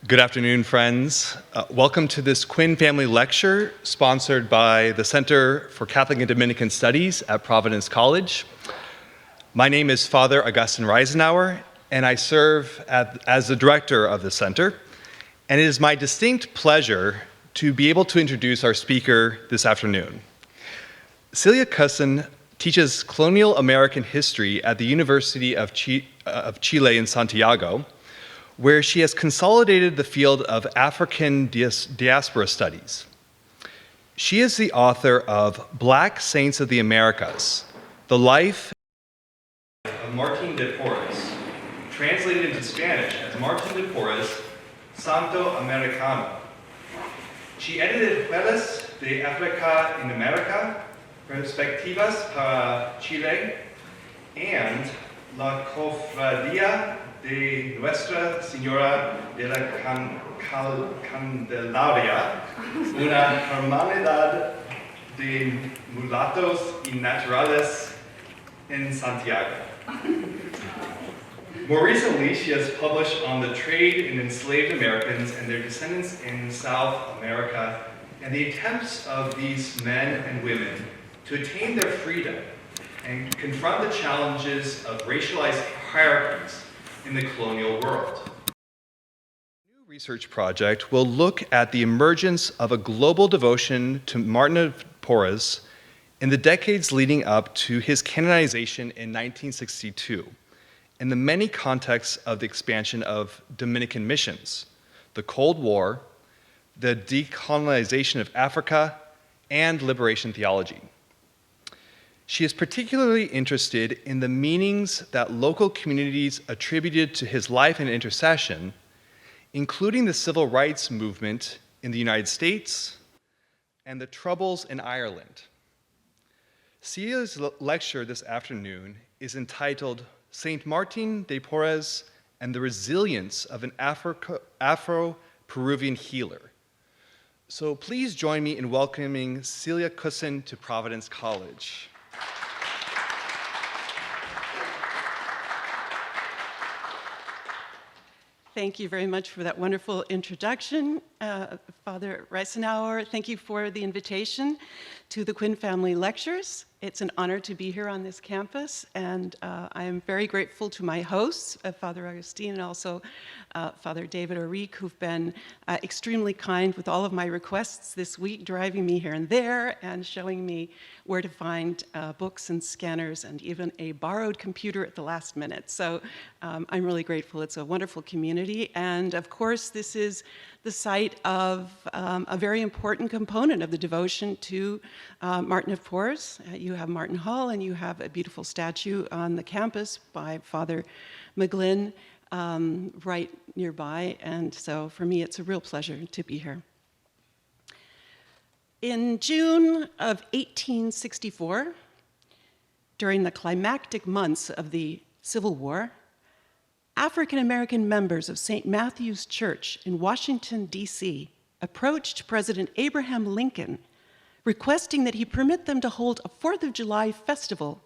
Good afternoon, friends. Welcome to this Quinn Family Lecture sponsored by the Center for Catholic and Dominican Studies at Providence College. My name is Father Augustin Reisenauer, and I serve as the director of the center. And it is my distinct pleasure to be able to introduce our speaker this afternoon. Celia Cussen teaches colonial American history at the University of Chile in Santiago, where she has consolidated the field of African diaspora studies. She is the author of Black Saints of the Americas, The Life of Martin de Porres, translated into Spanish as Martin de Porres, Santo Americano. She edited Jueves de África en América, Perspectivas para Chile, and La Cofradía de Nuestra Señora de la Candelaria, una hermandad de mulatos y naturales en Santiago. More recently, she has published on the trade in enslaved Americans and their descendants in South America and the attempts of these men and women to attain their freedom and confront the challenges of racialized hierarchies in the colonial world. The new research project will look at the emergence of a global devotion to Martin of Porres in the decades leading up to his canonization in 1962, and the many contexts of the expansion of Dominican missions, the Cold War, the decolonization of Africa, and liberation theology. She is particularly interested in the meanings that local communities attributed to his life and intercession, including the civil rights movement in the United States and the Troubles in Ireland. Celia's lecture this afternoon is entitled Saint Martin de Porres and the Resilience of an Afro-Peruvian Healer. So please join me in welcoming Celia Cussen to Providence College. Thank you very much for that wonderful introduction, Father Reisenauer. Thank you for the invitation to the Quinn Family Lectures. It's an honor to be here on this campus, and I am very grateful to my hosts, Father Augustine and also Father David Orique, who've been extremely kind with all of my requests this week, driving me here and there and showing me where to find books and scanners and even a borrowed computer at the last minute. So I'm really grateful. It's a wonderful community, and of course this is the site of a very important component of the devotion to Martin of Porres. You have Martin Hall, and you have a beautiful statue on the campus by Father McGlynn right nearby, and so for me it's a real pleasure to be here. In June of 1864, during the climactic months of the Civil War, African-American members of St. Matthew's Church in Washington, D.C. approached President Abraham Lincoln requesting that he permit them to hold a 4th of July festival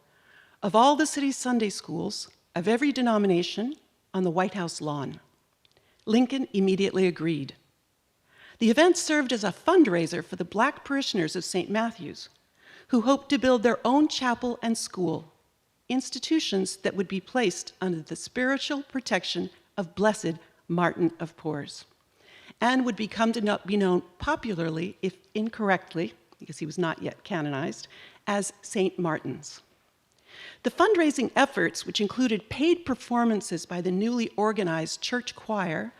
of all the city's Sunday schools of every denomination on the White House lawn. Lincoln immediately agreed. The event served as a fundraiser for the Black parishioners of St. Matthew's, who hoped to build their own chapel and school, institutions that would be placed under the spiritual protection of Blessed Martin of Porres, and would become to be known popularly, if incorrectly, because he was not yet canonized, as St. Martin's. The fundraising efforts, which included paid performances by the newly organized church choir,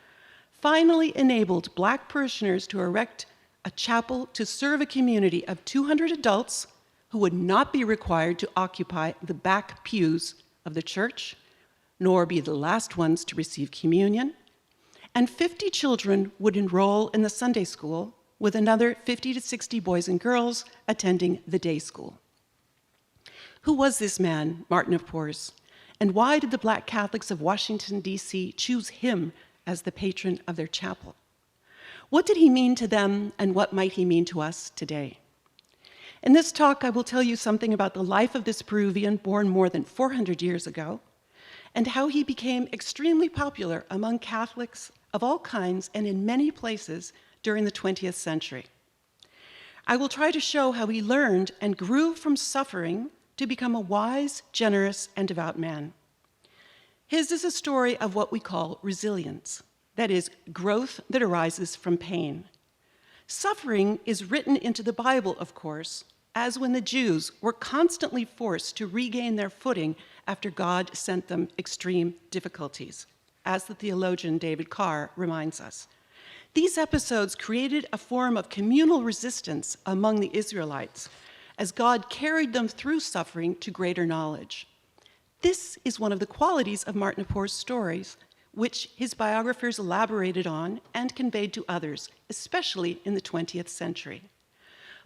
finally enabled Black parishioners to erect a chapel to serve a community of 200 adults who would not be required to occupy the back pews of the church, nor be the last ones to receive communion, and 50 children would enroll in the Sunday school, with another 50 to 60 boys and girls attending the day school. Who was this man, Martin of Porres, and why did the Black Catholics of Washington, D.C. choose him as the patron of their chapel? What did he mean to them, and what might he mean to us today? In this talk, I will tell you something about the life of this Peruvian born more than 400 years ago, and how he became extremely popular among Catholics of all kinds and in many places during the 20th century. I will try to show how he learned and grew from suffering to become a wise, generous, and devout man. His is a story of what we call resilience, that is, growth that arises from pain. Suffering is written into the Bible, of course, as when the Jews were constantly forced to regain their footing after God sent them extreme difficulties, as the theologian David Carr reminds us. These episodes created a form of communal resistance among the Israelites as God carried them through suffering to greater knowledge. This is one of the qualities of Martin of Porres' stories, which his biographers elaborated on and conveyed to others, especially in the 20th century.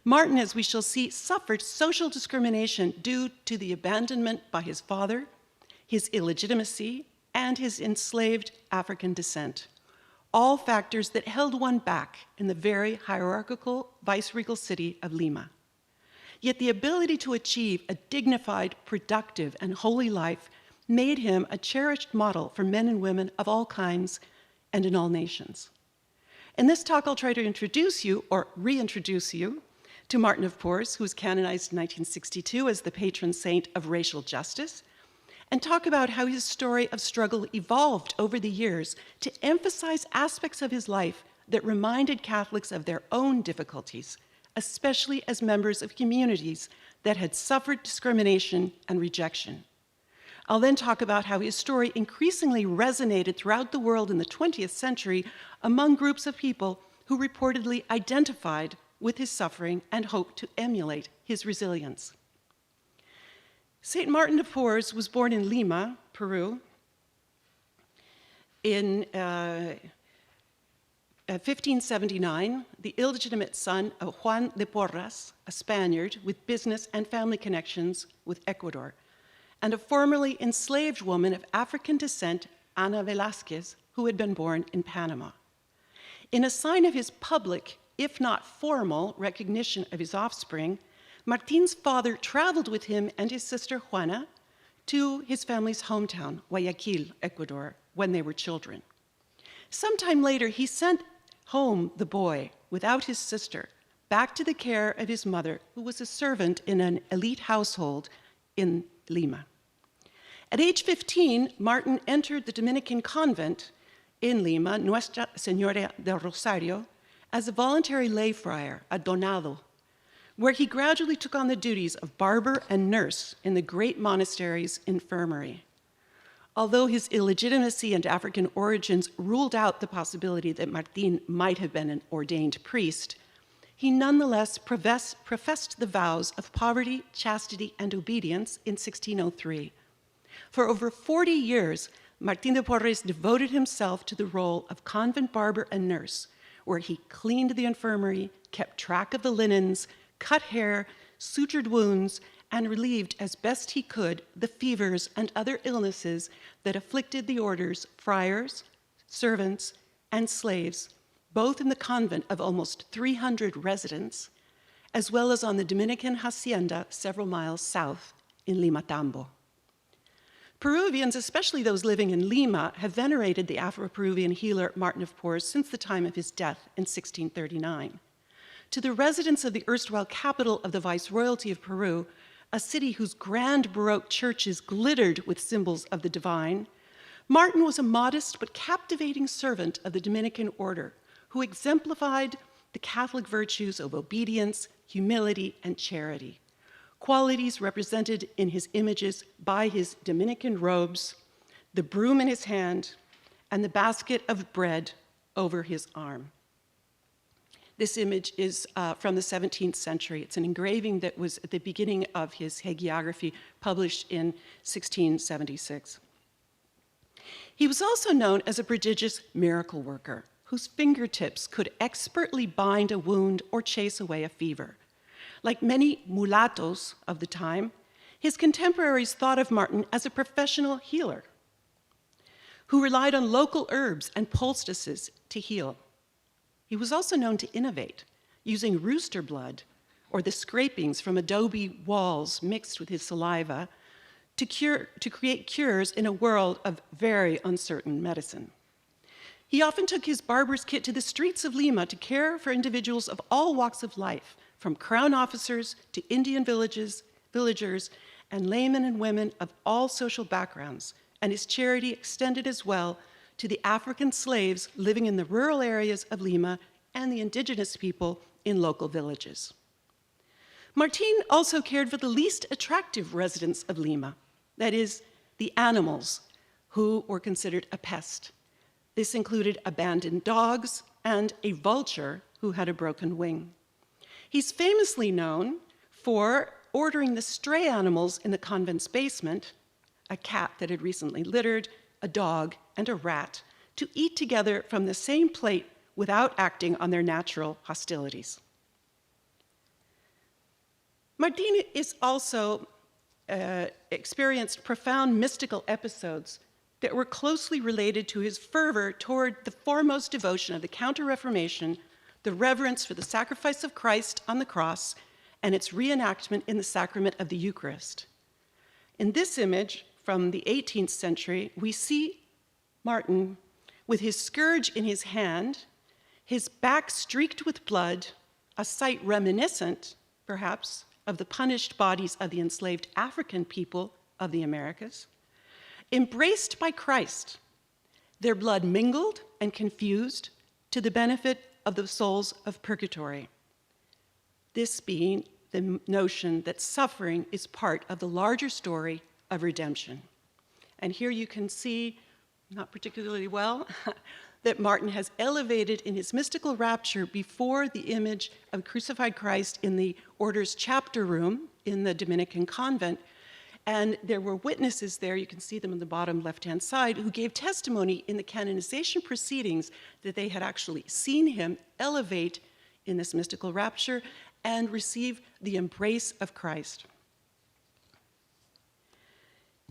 Martin, as we shall see, suffered social discrimination due to the abandonment by his father, his illegitimacy, and his enslaved African descent, all factors that held one back in the very hierarchical viceregal city of Lima. Yet the ability to achieve a dignified, productive, and holy life made him a cherished model for men and women of all kinds and in all nations. In this talk, I'll try to introduce you, or reintroduce you, to Martin of Porres, who was canonized in 1962 as the patron saint of racial justice, and talk about how his story of struggle evolved over the years to emphasize aspects of his life that reminded Catholics of their own difficulties, especially as members of communities that had suffered discrimination and rejection. I'll then talk about how his story increasingly resonated throughout the world in the 20th century among groups of people who reportedly identified with his suffering and hoped to emulate his resilience. Saint Martin of Porres was born in Lima, Peru, in 1579, the illegitimate son of Juan de Porras, a Spaniard with business and family connections with Ecuador, and a formerly enslaved woman of African descent, Ana Velázquez, who had been born in Panama. In a sign of his public, if not formal, recognition of his offspring, Martin's father traveled with him and his sister Juana to his family's hometown, Guayaquil, Ecuador, when they were children. Sometime later, he sent home the boy, without his sister, back to the care of his mother, who was a servant in an elite household in Lima. At age 15, Martin entered the Dominican convent in Lima, Nuestra Señora del Rosario, as a voluntary lay friar, a donado, where he gradually took on the duties of barber and nurse in the great monastery's infirmary. Although his illegitimacy and African origins ruled out the possibility that Martin might have been an ordained priest, he nonetheless professed the vows of poverty, chastity, and obedience in 1603. For over 40 years, Martin de Porres devoted himself to the role of convent barber and nurse, where he cleaned the infirmary, kept track of the linens, cut hair, sutured wounds, and relieved as best he could the fevers and other illnesses that afflicted the order's friars, servants, and slaves, both in the convent of almost 300 residents, as well as on the Dominican hacienda several miles south in Limatambo. Peruvians, especially those living in Lima, have venerated the Afro-Peruvian healer Martin of Porres since the time of his death in 1639. To the residents of the erstwhile capital of the Viceroyalty of Peru, a city whose grand Baroque churches glittered with symbols of the divine, Martin was a modest but captivating servant of the Dominican order who exemplified the Catholic virtues of obedience, humility, and charity, qualities represented in his images by his Dominican robes, the broom in his hand, and the basket of bread over his arm. This image is from the 17th century. It's an engraving that was at the beginning of his hagiography, published in 1676. He was also known as a prodigious miracle worker, whose fingertips could expertly bind a wound or chase away a fever. Like many mulattoes of the time, his contemporaries thought of Martin as a professional healer who relied on local herbs and poultices to heal. He was also known to innovate, using rooster blood or the scrapings from adobe walls mixed with his saliva to create cures in a world of very uncertain medicine. He often took his barber's kit to the streets of Lima to care for individuals of all walks of life, from crown officers to Indian villagers, and laymen and women of all social backgrounds, and his charity extended as well to the African slaves living in the rural areas of Lima and the indigenous people in local villages. Martin also cared for the least attractive residents of Lima, that is, the animals who were considered a pest. This included abandoned dogs and a vulture who had a broken wing. He's famously known for ordering the stray animals in the convent's basement, a cat that had recently littered, a dog, and a rat, to eat together from the same plate without acting on their natural hostilities. Martin is also experienced profound mystical episodes that were closely related to his fervor toward the foremost devotion of the Counter-Reformation, the reverence for the sacrifice of Christ on the cross, and its reenactment in the sacrament of the Eucharist. In this image from the 18th century, we see Martin with his scourge in his hand, his back streaked with blood, a sight reminiscent, perhaps, of the punished bodies of the enslaved African people of the Americas, embraced by Christ, their blood mingled and confused to the benefit of the souls of purgatory. This being the notion that suffering is part of the larger story of redemption. And here you can see, not particularly well, that Martin has elevated in his mystical rapture before the image of crucified Christ in the order's chapter room in the Dominican convent. And there were witnesses there, you can see them on the bottom left-hand side, who gave testimony in the canonization proceedings that they had actually seen him elevate in this mystical rapture and receive the embrace of Christ.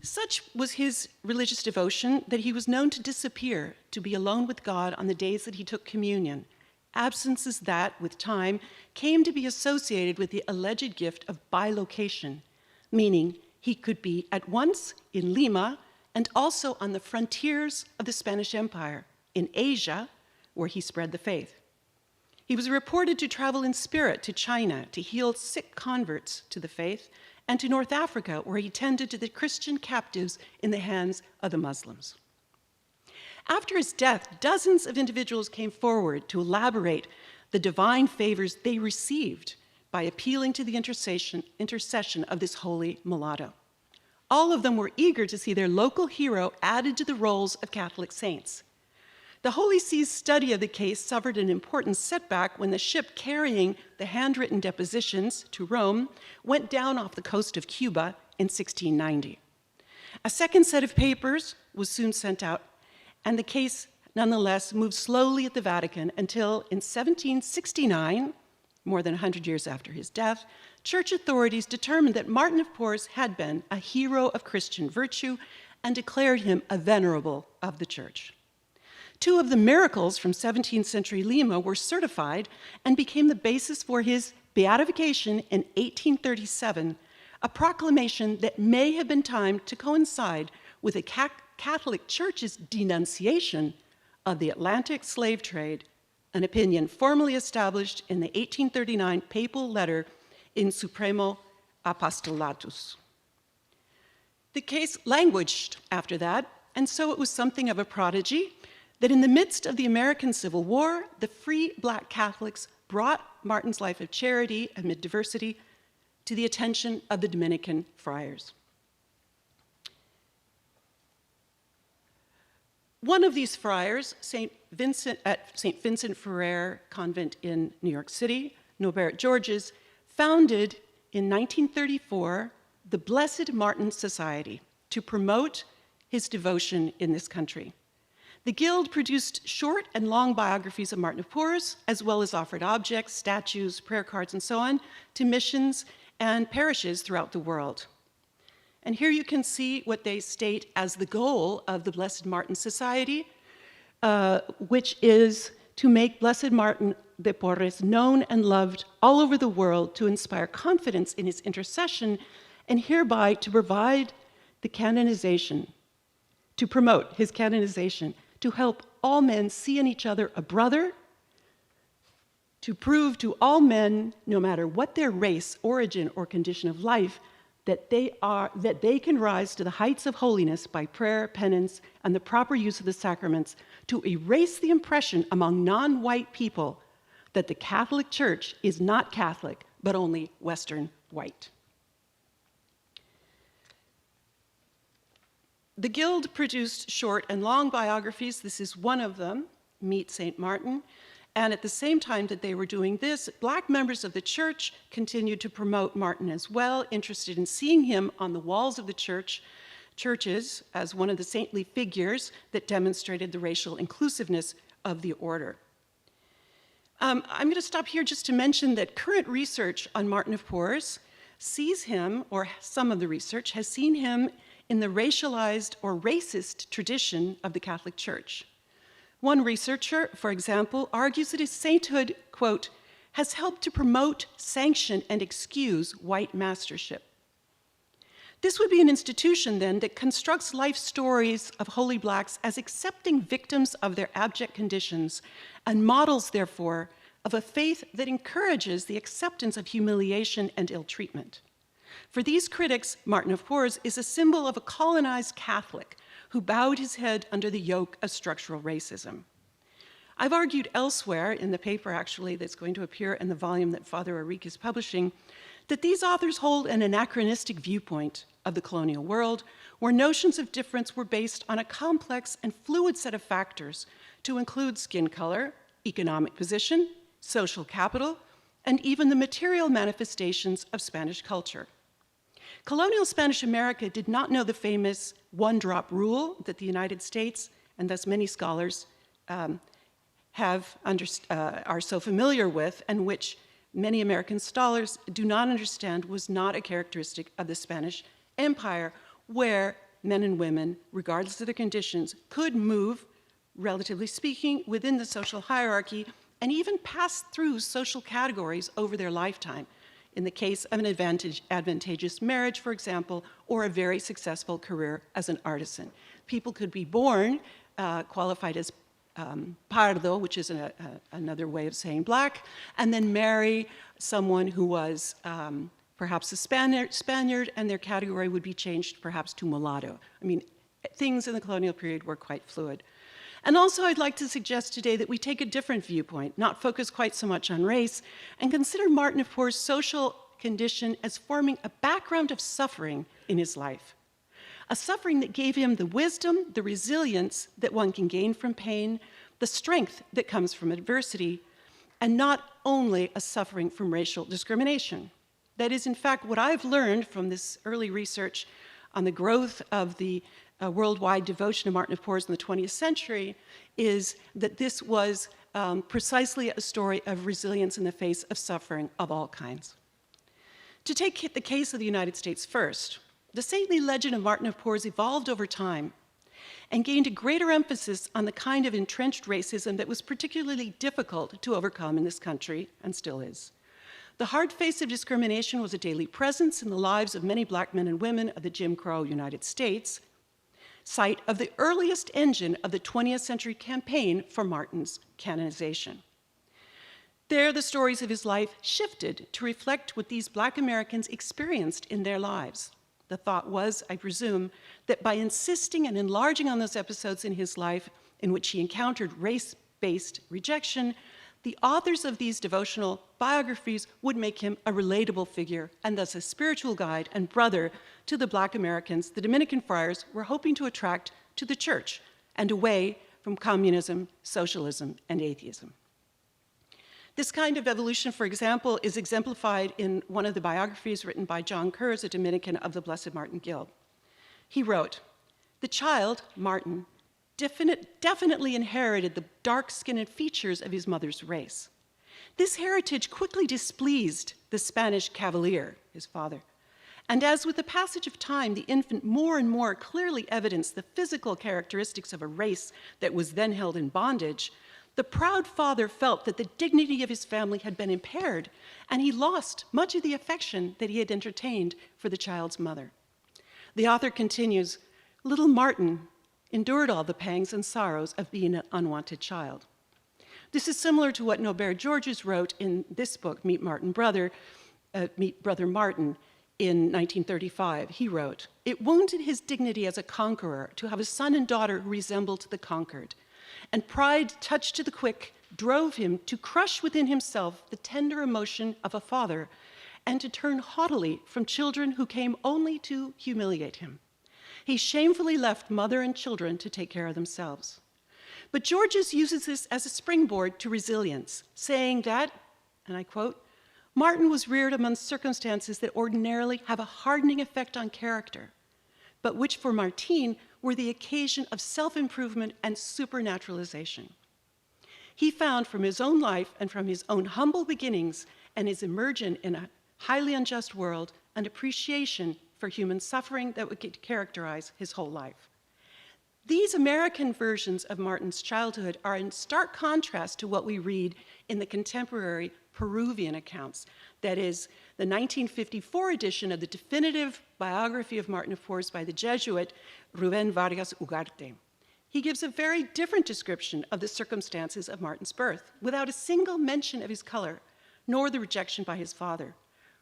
Such was his religious devotion that he was known to disappear, to be alone with God on the days that he took communion, absences that, with time, came to be associated with the alleged gift of bilocation, meaning he could be at once in Lima and also on the frontiers of the Spanish Empire, in Asia, where he spread the faith. He was reported to travel in spirit to China to heal sick converts to the faith, and to North Africa, where he tended to the Christian captives in the hands of the Muslims. After his death, dozens of individuals came forward to elaborate the divine favors they received by appealing to the intercession of this holy mulatto. All of them were eager to see their local hero added to the rolls of Catholic saints. The Holy See's study of the case suffered an important setback when the ship carrying the handwritten depositions to Rome went down off the coast of Cuba in 1690. A second set of papers was soon sent out, and the case nonetheless moved slowly at the Vatican until in 1769, more than 100 years after his death, church authorities determined that Martin of Porres had been a hero of Christian virtue and declared him a venerable of the church. Two of the miracles from 17th century Lima were certified and became the basis for his beatification in 1837, a proclamation that may have been timed to coincide with the Catholic Church's denunciation of the Atlantic slave trade, an opinion formally established in the 1839 papal letter In Supremo Apostolatus. The case languished after that, and so it was something of a prodigy that in the midst of the American Civil War, the free Black Catholics brought Martin's life of charity amid diversity to the attention of the Dominican friars. One of these friars, St. Vincent Ferrer Convent in New York City, Norbert Georges, founded in 1934 the Blessed Martin Society to promote his devotion in this country. The Guild produced short and long biographies of Martin of Porres, as well as offered objects, statues, prayer cards, and so on, to missions and parishes throughout the world. And here you can see what they state as the goal of the Blessed Martin Society, which is to make Blessed Martin de Porres known and loved all over the world, to inspire confidence in his intercession, and hereby to provide the canonization, to promote his canonization, to help all men see in each other a brother, to prove to all men, no matter what their race, origin, or condition of life, that they can rise to the heights of holiness by prayer, penance, and the proper use of the sacraments to erase the impression among non-white people that the Catholic Church is not Catholic, but only Western white. The Guild produced short and long biographies. This is one of them, Meet St. Martin. And at the same time that they were doing this, Black members of the church continued to promote Martin as well, interested in seeing him on the walls of the churches as one of the saintly figures that demonstrated the racial inclusiveness of the order. I'm going to stop here just to mention that current research on Martin of Tours sees him, or some of the research has seen him in the racialized or racist tradition of the Catholic Church. One researcher, for example, argues that his sainthood, quote, has helped to promote, sanction, and excuse white mastership. This would be an institution, then, that constructs life stories of holy Blacks as accepting victims of their abject conditions and models, therefore, of a faith that encourages the acceptance of humiliation and ill treatment. For these critics, Martin of Tours is a symbol of a colonized Catholic who bowed his head under the yoke of structural racism. I've argued elsewhere, in the paper actually that's going to appear in the volume that Father Arique is publishing, that these authors hold an anachronistic viewpoint of the colonial world, where notions of difference were based on a complex and fluid set of factors to include skin color, economic position, social capital, and even the material manifestations of Spanish culture. Colonial Spanish America did not know the famous one-drop rule that the United States, and thus many scholars, are so familiar with, and which many American scholars do not understand was not a characteristic of the Spanish Empire, where men and women, regardless of their conditions, could move, relatively speaking, within the social hierarchy and even pass through social categories over their lifetime, in the case of an advantageous marriage, for example, or a very successful career as an artisan. People could be born qualified as pardo, which is another way of saying Black, and then marry someone who was perhaps a Spaniard, and their category would be changed perhaps to mulatto. I mean, things in the colonial period were quite fluid. And also, I'd like to suggest today that we take a different viewpoint, not focus quite so much on race, and consider Martin of Tours' social condition as forming a background of suffering in his life. A suffering that gave him the wisdom, the resilience that one can gain from pain, the strength that comes from adversity, and not only a suffering from racial discrimination. That is, in fact, what I've learned from this early research on the growth of the worldwide devotion to Martin of Tours in the 20th century is that this was precisely a story of resilience in the face of suffering of all kinds. To take the case of the United States first, the saintly legend of Martin of Tours evolved over time and gained a greater emphasis on the kind of entrenched racism that was particularly difficult to overcome in this country, and still is. The hard face of discrimination was a daily presence in the lives of many Black men and women of the Jim Crow United States, site of the earliest engine of the 20th century campaign for Martin's canonization. There, the stories of his life shifted to reflect what these Black Americans experienced in their lives. The thought was, I presume, that by insisting and enlarging on those episodes in his life in which he encountered race-based rejection, the authors of these devotional biographies would make him a relatable figure and thus a spiritual guide and brother to the Black Americans the Dominican friars were hoping to attract to the church and away from communism, socialism, and atheism. This kind of evolution, for example, is exemplified in one of the biographies written by John Kurz, a Dominican of the Blessed Martin Guild. He wrote, "The child, Martin, definitely inherited the dark-skinned features of his mother's race. This heritage quickly displeased the Spanish cavalier, his father, and as with the passage of time, the infant more and more clearly evidenced the physical characteristics of a race that was then held in bondage, the proud father felt that the dignity of his family had been impaired, and he lost much of the affection that he had entertained for the child's mother." The author continues, "Little Martin, endured all the pangs and sorrows of being an unwanted child. This is similar to what Norbert Georges wrote in this book, Meet Brother Martin, in 1935. He wrote, "It wounded his dignity as a conqueror to have a son and daughter who resembled the conquered, and pride touched to the quick drove him to crush within himself the tender emotion of a father and to turn haughtily from children who came only to humiliate him. He shamefully left mother and children to take care of themselves." But Georges uses this as a springboard to resilience, saying that, and I quote, "Martin was reared among circumstances that ordinarily have a hardening effect on character, but which for Martine were the occasion of self-improvement and supernaturalization. He found from his own life and from his own humble beginnings and his immersion in a highly unjust world an appreciation for human suffering that would characterize his whole life." These American versions of Martin's childhood are in stark contrast to what we read in the contemporary Peruvian accounts. That is, the 1954 edition of the definitive biography of Martin of Porres by the Jesuit Rubén Vargas Ugarte. He gives a very different description of the circumstances of Martin's birth, without a single mention of his color, nor the rejection by his father.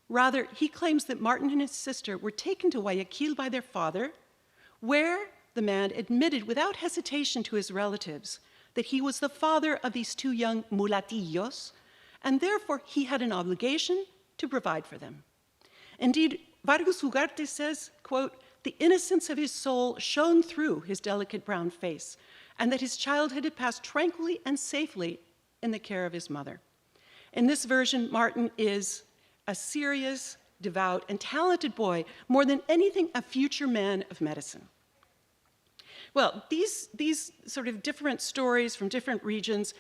Rather, he claims that Martin and his sister were taken to Guayaquil by their father, where the man admitted without hesitation to his relatives that he was the father of these two young mulatillos, and therefore he had an obligation to provide for them. Indeed, Vargas Ugarte says, quote, "The innocence of his soul shone through his delicate brown face, and that his childhood had passed tranquilly and safely in the care of his mother." In this version, Martin is a serious, devout, and talented boy, more than anything, a future man of medicine. Well, these sort of different stories from different regions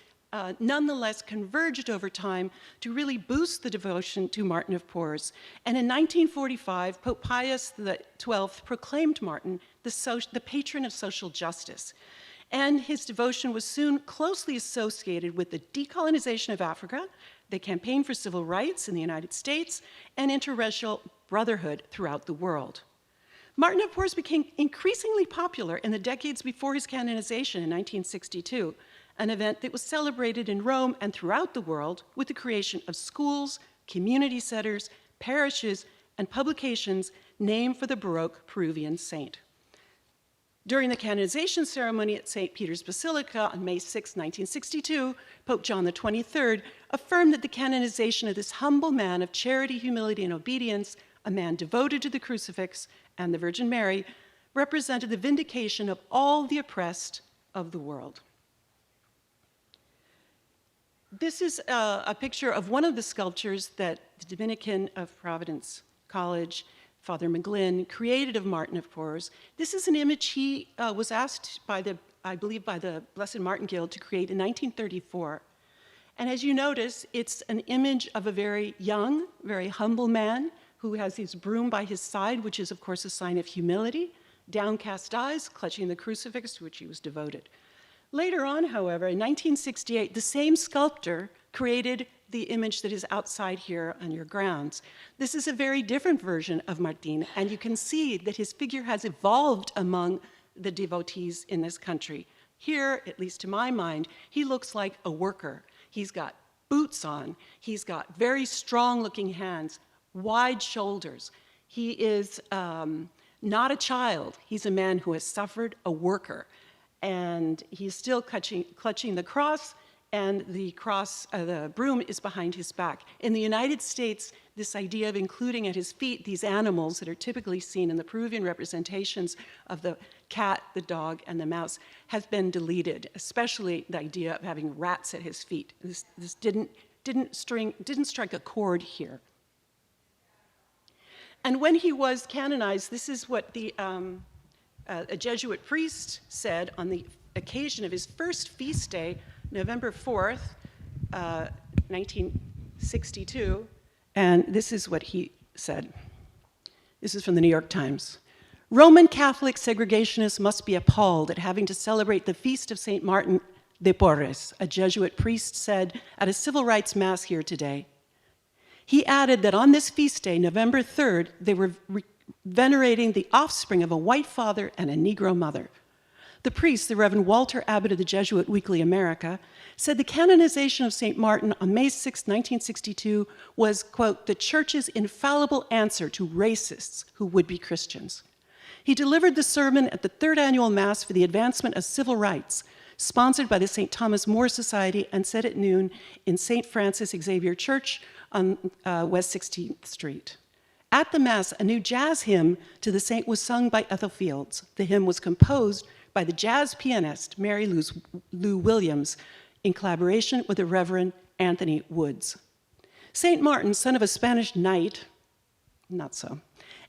nonetheless converged over time to really boost the devotion to Martin of Porres. And in 1945, Pope Pius XII proclaimed Martin the patron of social justice. And his devotion was soon closely associated with the decolonization of Africa, the campaign for civil rights in the United States, and interracial brotherhood throughout the world. Martin of Porres became increasingly popular in the decades before his canonization in 1962, an event that was celebrated in Rome and throughout the world with the creation of schools, community centers, parishes, and publications named for the Baroque Peruvian saint. During the canonization ceremony at St. Peter's Basilica on May 6, 1962, Pope John XXIII affirmed that the canonization of this humble man of charity, humility, and obedience, a man devoted to the crucifix and the Virgin Mary, represented the vindication of all the oppressed of the world. This is a picture of one of the sculptures that the Dominican of Providence College, Father McGlynn, created of Martin of Porres. This is an image he was asked by I believe by the Blessed Martin Guild to create in 1934. And as you notice, it's an image of a very young, very humble man who has his broom by his side, which is, of course, a sign of humility, downcast eyes, clutching the crucifix to which he was devoted. Later on, however, in 1968, the same sculptor created the image that is outside here on your grounds. This is a very different version of Martin, and you can see that his figure has evolved among the devotees in this country. Here, at least to my mind, he looks like a worker. He's got boots on. He's got very strong-looking hands, wide shoulders. He is not a child. He's a man who has suffered, a worker. And he's still clutching the cross, and the cross, the broom is behind his back. In the United States, this idea of including at his feet these animals that are typically seen in the Peruvian representations of the cat, the dog, and the mouse has been deleted, especially the idea of having rats at his feet. This didn't strike a chord here. And when he was canonized, this is what a Jesuit priest said on the occasion of his first feast day, November 4th, 1962, and this is what he said. This is from the New York Times. "Roman Catholic segregationists must be appalled at having to celebrate the feast of St. Martin de Porres," a Jesuit priest said at a civil rights mass here today. He added that on this feast day, November 3rd, they were venerating the offspring of a white father and a Negro mother. The priest, the Reverend Walter Abbott of the Jesuit Weekly America, said the canonization of St. Martin on May 6, 1962 was, quote, the church's infallible answer to racists who would be Christians. He delivered the sermon at the third annual Mass for the Advancement of Civil Rights, sponsored by the St. Thomas More Society, and said at noon in St. Francis Xavier Church on West 16th Street. At the Mass, a new jazz hymn to the saint was sung by Ethel Fields. The hymn was composed by the jazz pianist Mary Lou Williams in collaboration with the Reverend Anthony Woods. St. Martin, son of a Spanish knight, not so,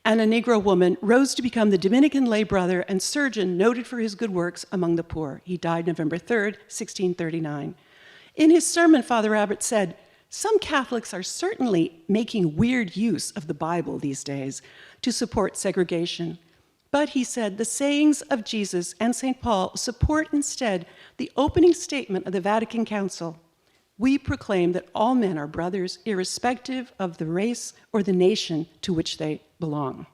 and a Negro woman, rose to become the Dominican lay brother and surgeon noted for his good works among the poor. He died November 3rd, 1639. In his sermon, Father Abbott said, some Catholics are certainly making weird use of the Bible these days to support segregation. But, he said, the sayings of Jesus and St. Paul support instead the opening statement of the Vatican Council. We proclaim that all men are brothers, irrespective of the race or the nation to which they belong.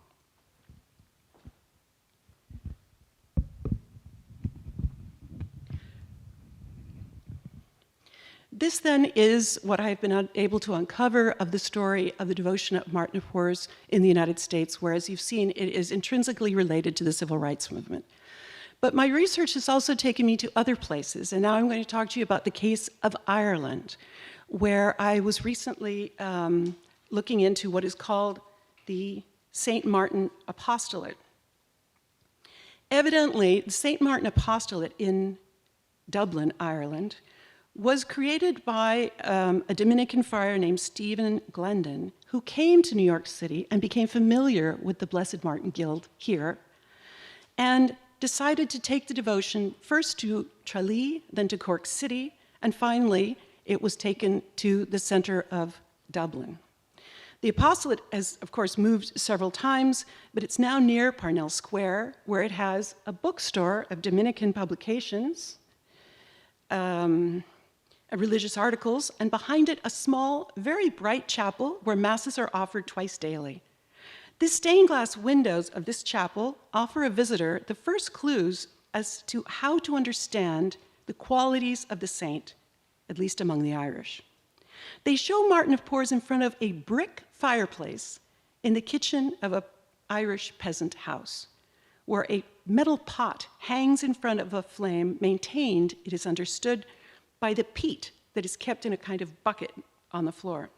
This then is what I've been able to uncover of the story of the devotion of Martin of Tours in the United States, where, as you've seen, it is intrinsically related to the civil rights movement. But my research has also taken me to other places, and now I'm going to talk to you about the case of Ireland, where I was recently looking into what is called the St. Martin Apostolate. Evidently, the St. Martin Apostolate in Dublin, Ireland, was created by a Dominican friar named Stephen Glendon, who came to New York City and became familiar with the Blessed Martin Guild here, and decided to take the devotion first to Tralee, then to Cork City, and finally it was taken to the center of Dublin. The apostolate has, of course, moved several times, but it's now near Parnell Square, where it has a bookstore of Dominican publications, religious articles, and behind it a small, very bright chapel where masses are offered twice daily. The stained glass windows of this chapel offer a visitor the first clues as to how to understand the qualities of the saint, at least among the Irish. They show Martin of Tours in front of a brick fireplace in the kitchen of an Irish peasant house, where a metal pot hangs in front of a flame maintained, it is understood, by the peat that is kept in a kind of bucket on the floor.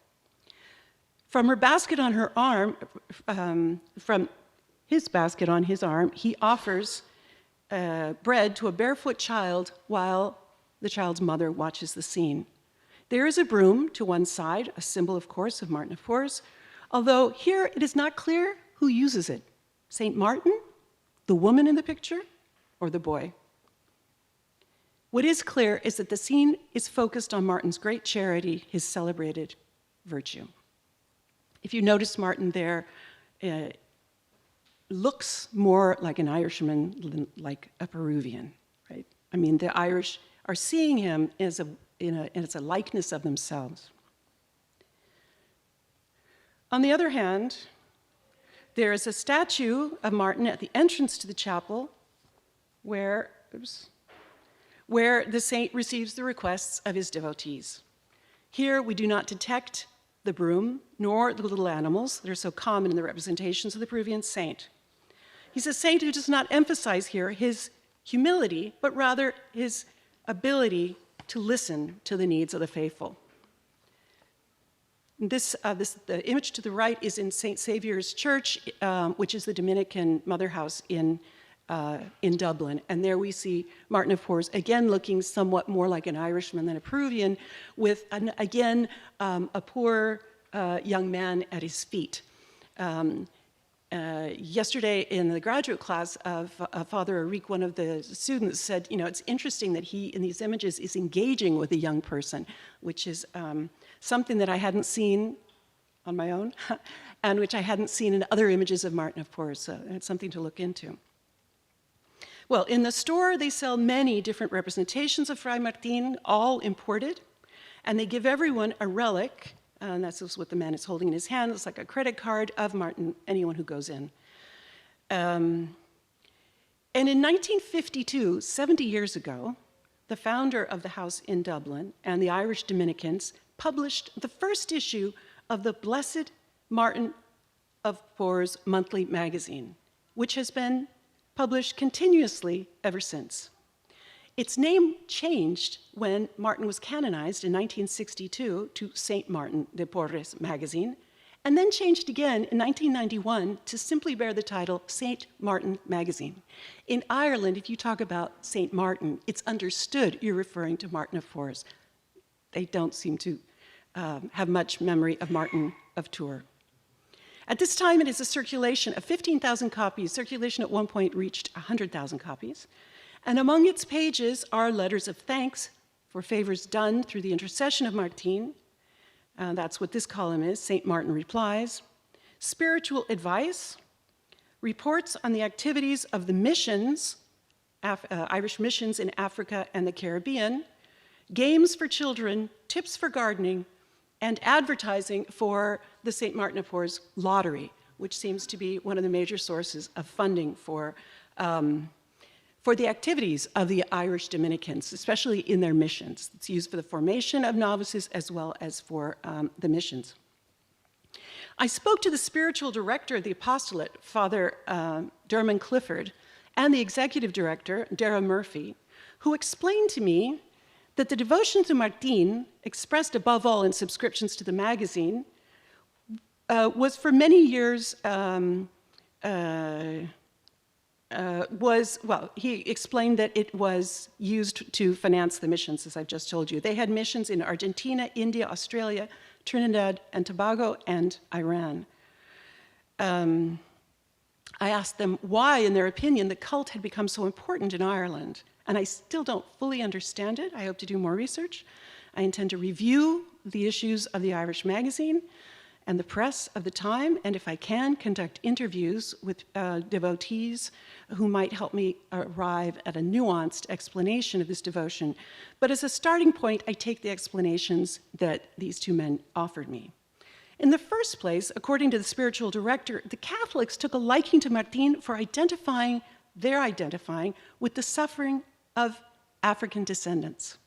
From her basket on her arm, from his basket on his arm, he offers bread to a barefoot child while the child's mother watches the scene. There is a broom to one side, a symbol, of course, of Martin of Tours, although here it is not clear who uses it, St. Martin, the woman in the picture, or the boy. What is clear is that the scene is focused on Martin's great charity, his celebrated virtue. If you notice Martin there, looks more like an Irishman than like a Peruvian, right? I mean, the Irish are seeing him as a likeness of themselves. On the other hand, there is a statue of Martin at the entrance to the chapel where the saint receives the requests of his devotees. Here we do not detect the broom nor the little animals that are so common in the representations of the Peruvian saint. He's a saint who does not emphasize here his humility, but rather his ability to listen to the needs of the faithful. The image to the right is in St. Saviour's Church, which is the Dominican mother house in Dublin. And there we see Martin of Tours, again looking somewhat more like an Irishman than a Peruvian, with, a poor young man at his feet. Yesterday in the graduate class of Father Arik, one of the students said, it's interesting that he, in these images, is engaging with a young person, which is something that I hadn't seen on my own, and which I hadn't seen in other images of Martin of Tours, so it's something to look into. Well, in the store, they sell many different representations of Fray Martin, all imported, and they give everyone a relic, and that's just what the man is holding in his hand. It's like a credit card of Martin, anyone who goes in. And in 1952, 70 years ago, the founder of the house in Dublin and the Irish Dominicans published the first issue of the Blessed Martin of Porres monthly magazine, which has been published continuously ever since. Its name changed when Martin was canonized in 1962 to Saint Martin de Porres magazine, and then changed again in 1991 to simply bear the title Saint Martin magazine. In Ireland, if you talk about Saint Martin, it's understood you're referring to Martin of Porres. They don't seem to have much memory of Martin of Tours. At this time, it is a circulation of 15,000 copies. Circulation at one point reached 100,000 copies. And among its pages are letters of thanks for favors done through the intercession of Martin. That's what this column is, St. Martin Replies. Spiritual advice, reports on the activities of the missions, Irish missions in Africa and the Caribbean, games for children, tips for gardening, and advertising for the St. Martin of Porres lottery, which seems to be one of the major sources of funding for the activities of the Irish Dominicans, especially in their missions. It's used for the formation of novices as well as for the missions. I spoke to the spiritual director of the apostolate, Father Dermot Clifford, and the executive director, Dara Murphy, who explained to me that the devotion to Martin, expressed above all in subscriptions to the magazine, was for many years, he explained that it was used to finance the missions, as I've just told you. They had missions in Argentina, India, Australia, Trinidad and Tobago, and Iran. I asked them why, in their opinion, the cult had become so important in Ireland. And I still don't fully understand it. I hope to do more research. I intend to review the issues of the Irish magazine and the press of the time, and if I can, conduct interviews with devotees who might help me arrive at a nuanced explanation of this devotion. But as a starting point, I take the explanations that these two men offered me. In the first place, according to the spiritual director, the Catholics took a liking to Martin for identifying with the suffering of African descendants.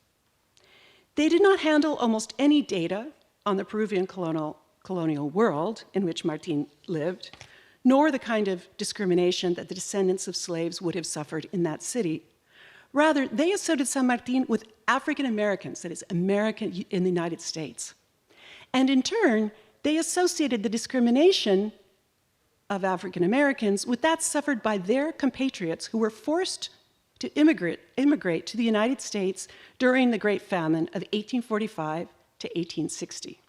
They did not handle almost any data on the Peruvian colonial world in which Martin lived, nor the kind of discrimination that the descendants of slaves would have suffered in that city. Rather, they associated San Martin with African Americans, that is, American in the United States. And in turn, they associated the discrimination of African Americans with that suffered by their compatriots who were forced to immigrate to the United States during the Great Famine of 1845 to 1860.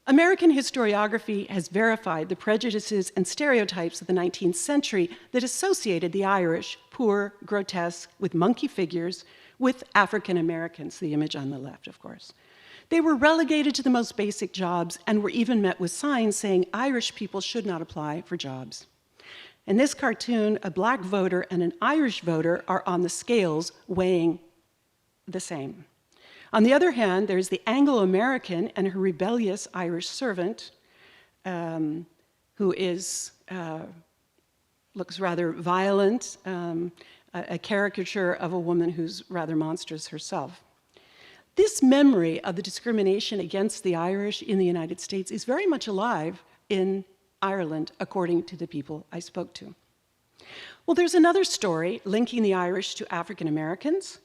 American historiography has verified the prejudices and stereotypes of the 19th century that associated the Irish, poor, grotesque, with monkey figures, with African Americans, the image on the left, of course. They were relegated to the most basic jobs and were even met with signs saying Irish people should not apply for jobs. In this cartoon, a black voter and an Irish voter are on the scales weighing the same. On the other hand, there's the Anglo-American and her rebellious Irish servant, who looks rather violent, a caricature of a woman who's rather monstrous herself. This memory of the discrimination against the Irish in the United States is very much alive in Ireland, according to the people I spoke to. Well, there's another story linking the Irish to African Americans.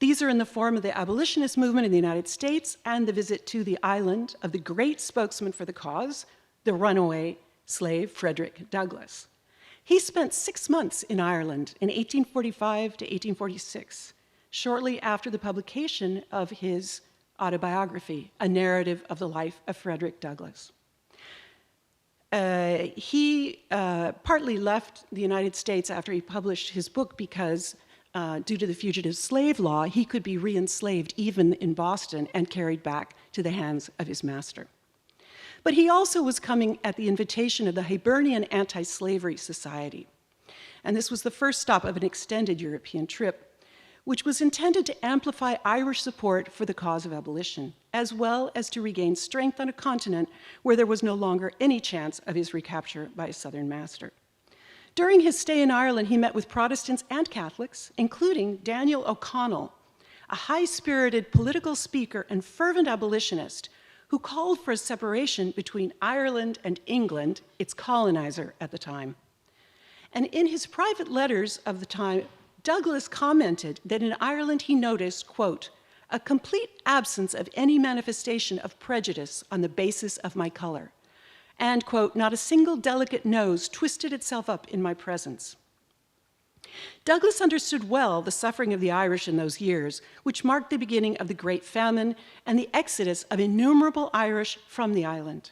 These are in the form of the abolitionist movement in the United States and the visit to the island of the great spokesman for the cause, the runaway slave Frederick Douglass. He spent 6 months in Ireland in 1845 to 1846, shortly after the publication of his autobiography, A Narrative of the Life of Frederick Douglass. He partly left the United States after he published his book because due to the fugitive slave law, he could be re-enslaved even in Boston and carried back to the hands of his master. But he also was coming at the invitation of the Hibernian Anti-Slavery Society. And this was the first stop of an extended European trip, which was intended to amplify Irish support for the cause of abolition, as well as to regain strength on a continent where there was no longer any chance of his recapture by a Southern master. During his stay in Ireland, he met with Protestants and Catholics, including Daniel O'Connell, a high-spirited political speaker and fervent abolitionist who called for a separation between Ireland and England, its colonizer at the time. And in his private letters of the time, Douglas commented that in Ireland he noticed, quote, a complete absence of any manifestation of prejudice on the basis of my color, and, quote, not a single delicate nose twisted itself up in my presence. Douglas understood well the suffering of the Irish in those years, which marked the beginning of the Great Famine and the exodus of innumerable Irish from the island.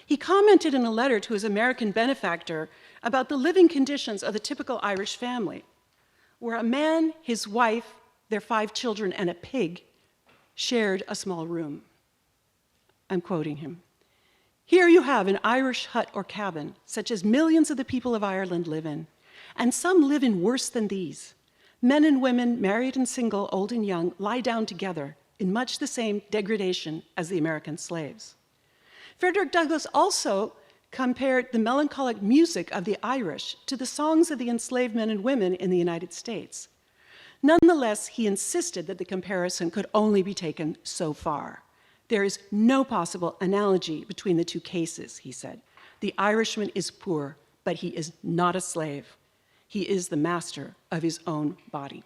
He commented in a letter to his American benefactor about the living conditions of the typical Irish family, where a man, his wife, their 5 children, and a pig shared a small room. I'm quoting him. Here you have an Irish hut or cabin, such as millions of the people of Ireland live in, and some live in worse than these. Men and women, married and single, old and young, lie down together in much the same degradation as the American slaves. Frederick Douglass also compared the melancholic music of the Irish to the songs of the enslaved men and women in the United States. Nonetheless, he insisted that the comparison could only be taken so far. There is no possible analogy between the two cases, he said. The Irishman is poor, but he is not a slave. He is the master of his own body.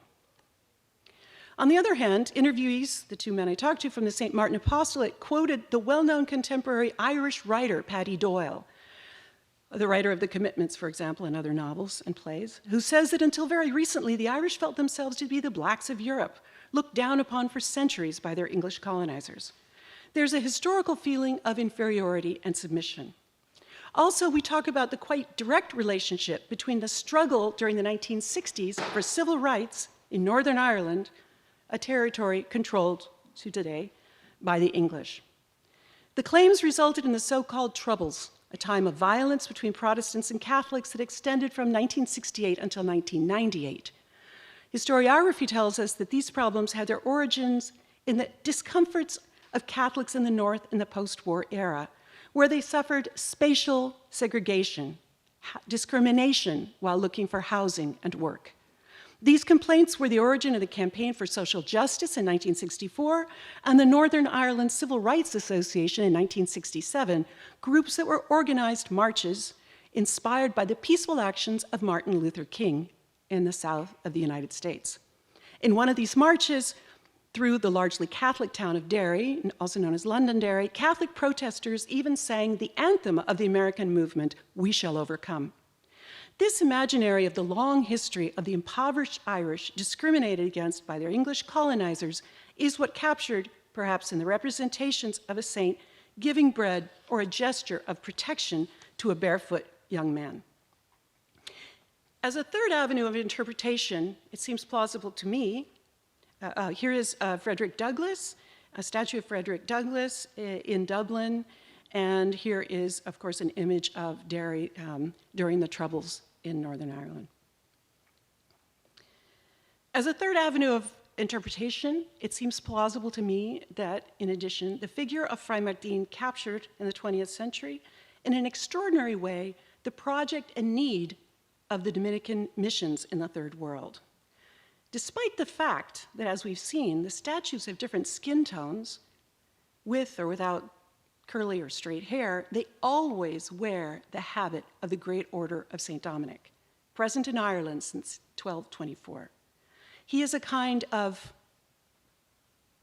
On the other hand, interviewees, the 2 men I talked to from the St. Martin Apostolate, quoted the well-known contemporary Irish writer, Paddy Doyle, the writer of The Commitments, for example, and other novels and plays, who says that until very recently, the Irish felt themselves to be the blacks of Europe, looked down upon for centuries by their English colonizers. There's a historical feeling of inferiority and submission. Also, we talk about the quite direct relationship between the struggle during the 1960s for civil rights in Northern Ireland, a territory controlled to today by the English. The claims resulted in the so-called Troubles, a time of violence between Protestants and Catholics that extended from 1968 until 1998. Historiography tells us that these problems had their origins in the discomforts of Catholics in the North in the post-war era, where they suffered spatial segregation, discrimination while looking for housing and work. These complaints were the origin of the Campaign for Social Justice in 1964 and the Northern Ireland Civil Rights Association in 1967, groups that were organized marches inspired by the peaceful actions of Martin Luther King in the South of the United States. In one of these marches, through the largely Catholic town of Derry, also known as Londonderry, Catholic protesters even sang the anthem of the American movement, "We Shall Overcome." This imaginary of the long history of the impoverished Irish discriminated against by their English colonizers is what captured, perhaps in the representations of a saint giving bread or a gesture of protection to a barefoot young man. As a third avenue of interpretation, it seems plausible to me. Here is Frederick Douglass, a statue of Frederick Douglass in Dublin, and here is, of course, an image of Derry during the Troubles in Northern Ireland. As a third avenue of interpretation, it seems plausible to me that, in addition, the figure of Fray Martin captured in the 20th century, in an extraordinary way, the project and need of the Dominican missions in the Third World. Despite the fact that, as we've seen, the statues have different skin tones, with or without curly or straight hair, they always wear the habit of the Great Order of St. Dominic, present in Ireland since 1224. He is a kind of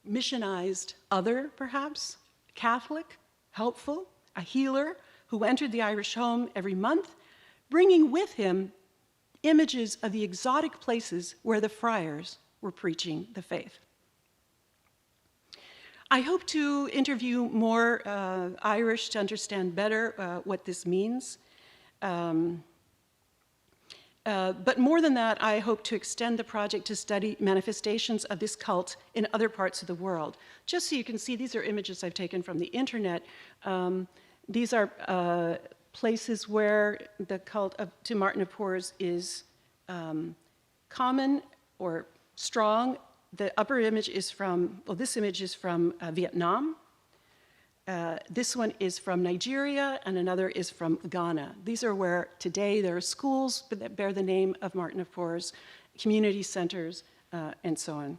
missionized other, perhaps, Catholic, helpful, a healer who entered the Irish home every month, bringing with him images of the exotic places where the friars were preaching the faith. I hope to interview more Irish to understand better what this means. But more than that, I hope to extend the project to study manifestations of this cult in other parts of the world. Just so you can see, these are images I've taken from the internet. These are places where the cult to Martin of Tours is common or strong. The upper image is from, well, this image is from Vietnam. This one is from Nigeria, and another is from Ghana. These are where today there are schools that bear the name of Martin of Porres, community centers, and so on.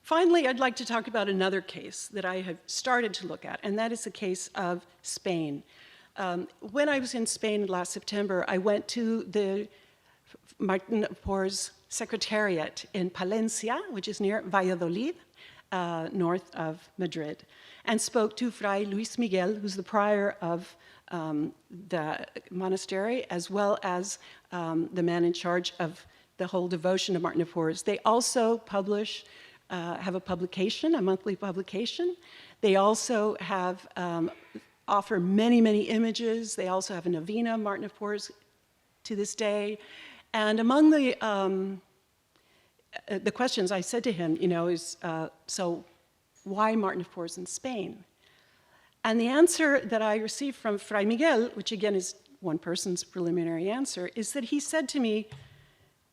Finally, I'd like to talk about another case that I have started to look at, and that is the case of Spain. When I was in Spain last September, I went to the Martin of Porres Secretariat in Palencia, which is near Valladolid, north of Madrid, and spoke to Fray Luis Miguel, who's the prior of the monastery, as well as the man in charge of the whole devotion to Martin of Porres. They also publish, have a publication, a monthly publication. They also have offer many, many images. They also have a novena, Martin of Porres, to this day. And among the questions I said to him, is, so why Martin of Porres in Spain? And the answer that I received from Fray Miguel, which again is one person's preliminary answer, is that he said to me,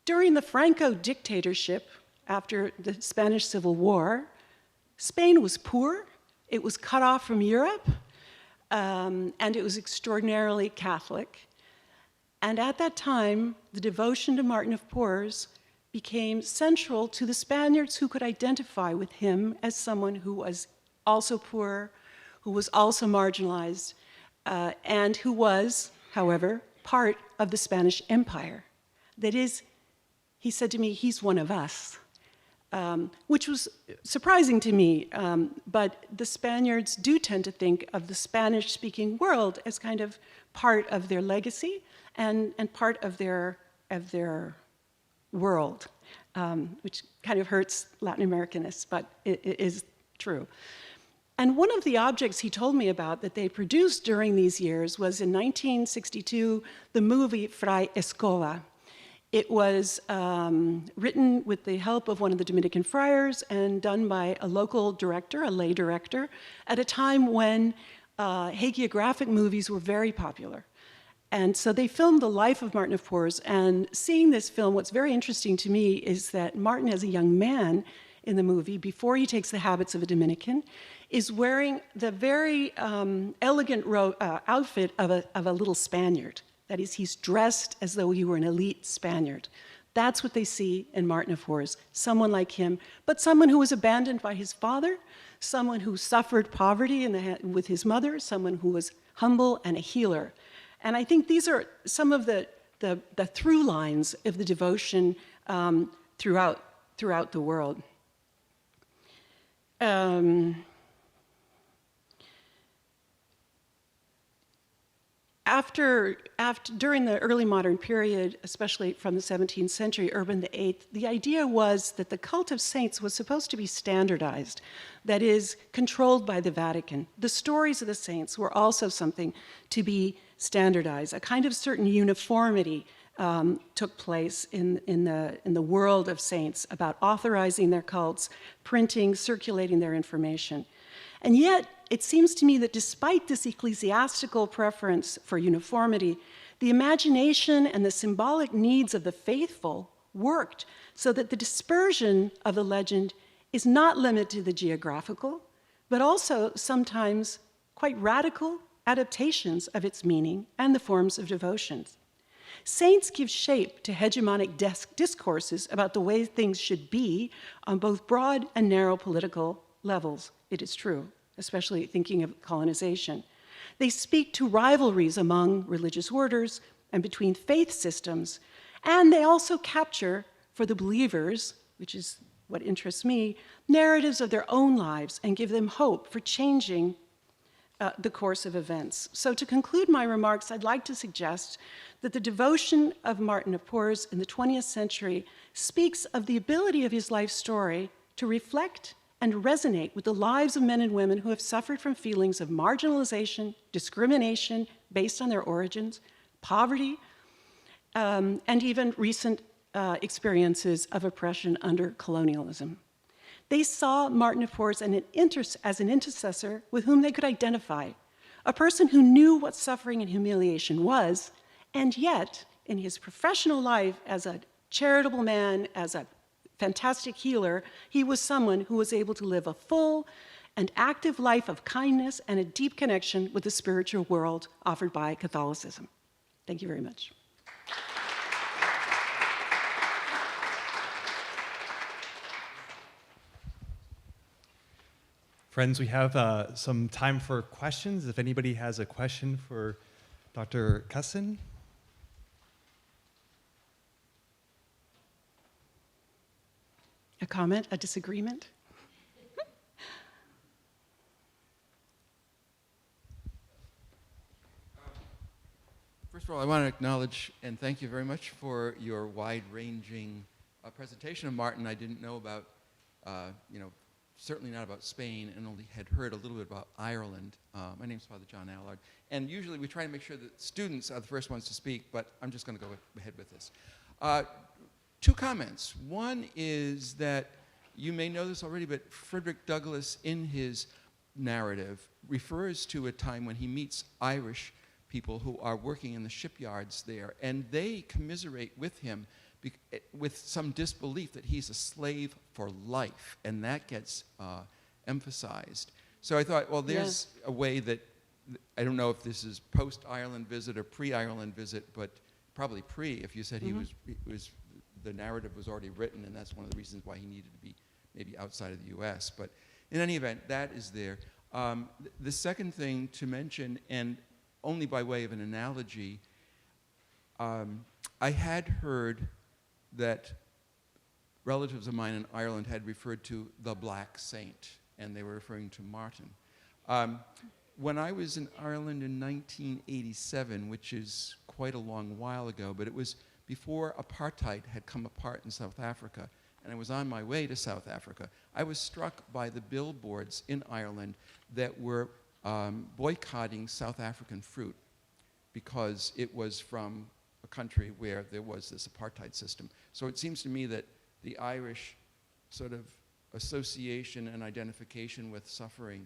during the Franco dictatorship, after the Spanish Civil War, Spain was poor, it was cut off from Europe, and it was extraordinarily Catholic. And at that time, the devotion to Martin of Porres became central to the Spaniards who could identify with him as someone who was also poor, who was also marginalized, and who was, however, part of the Spanish Empire. That is, he said to me, he's one of us. Which was surprising to me, but the Spaniards do tend to think of the Spanish-speaking world as kind of part of their legacy and part of their world, which kind of hurts Latin Americanists, but it is true. And one of the objects he told me about that they produced during these years was in 1962, the movie Fray Escoba. It was written with the help of one of the Dominican friars and done by a local director, a lay director, at a time when hagiographic movies were very popular. And so they filmed the life of Martin of Porres, and seeing this film, what's very interesting to me is that Martin, as a young man in the movie, before he takes the habits of a Dominican, is wearing the very elegant outfit of a little Spaniard. That is, he's dressed as though he were an elite Spaniard. That's what they see in Martin of Porres, someone like him, but someone who was abandoned by his father, someone who suffered poverty with his mother, someone who was humble and a healer. And I think these are some of the through lines of the devotion throughout the world. During the early modern period, especially from the 17th century, Urban VIII, the idea was that the cult of saints was supposed to be standardized, that is, controlled by the Vatican. The stories of the saints were also something to be standardized. A kind of certain uniformity took place in the world of saints about authorizing their cults, printing, circulating their information. And yet, it seems to me that despite this ecclesiastical preference for uniformity, the imagination and the symbolic needs of the faithful worked so that the dispersion of the legend is not limited to the geographical, but also sometimes quite radical adaptations of its meaning and the forms of devotions. Saints give shape to hegemonic discourses about the way things should be on both broad and narrow political levels, it is true, especially thinking of colonization. They speak to rivalries among religious orders and between faith systems, and they also capture, for the believers, which is what interests me, narratives of their own lives and give them hope for changing the course of events. So to conclude my remarks, I'd like to suggest that the devotion of Martin of Porres in the 20th century speaks of the ability of his life story to reflect and resonate with the lives of men and women who have suffered from feelings of marginalization, discrimination based on their origins, poverty, and even recent experiences of oppression under colonialism. They saw Martin of Porres as an intercessor with whom they could identify, a person who knew what suffering and humiliation was, and yet, in his professional life as a charitable man, as a fantastic healer, he was someone who was able to live a full and active life of kindness and a deep connection with the spiritual world offered by Catholicism. Thank you very much. Friends, we have some time for questions. If anybody has a question for Dr. Cussen. A comment, a disagreement? First of all, I want to acknowledge and thank you very much for your wide-ranging presentation of Martin. I didn't know about, certainly not about Spain, and only had heard a little bit about Ireland. My name's Father John Allard. And usually we try to make sure that students are the first ones to speak, but I'm just going to go ahead with this. Two comments. One is that you may know this already, but Frederick Douglass, in his narrative, refers to a time when he meets Irish people who are working in the shipyards there, and they commiserate with him with some disbelief that he's a slave for life, and that gets emphasized. So I thought, well, there's a way that, I don't know if this is post-Ireland visit or pre-Ireland visit, but probably pre, if you said he was the narrative was already written, and that's one of the reasons why he needed to be maybe outside of the U.S. But in any event, that is there. The second thing to mention, and only by way of an analogy, I had heard that relatives of mine in Ireland had referred to the Black Saint, and they were referring to Martin. When I was in Ireland in 1987, which is quite a long while ago, but it was before apartheid had come apart in South Africa, and I was on my way to South Africa, I was struck by the billboards in Ireland that were boycotting South African fruit because it was from a country where there was this apartheid system. So it seems to me that the Irish sort of association and identification with suffering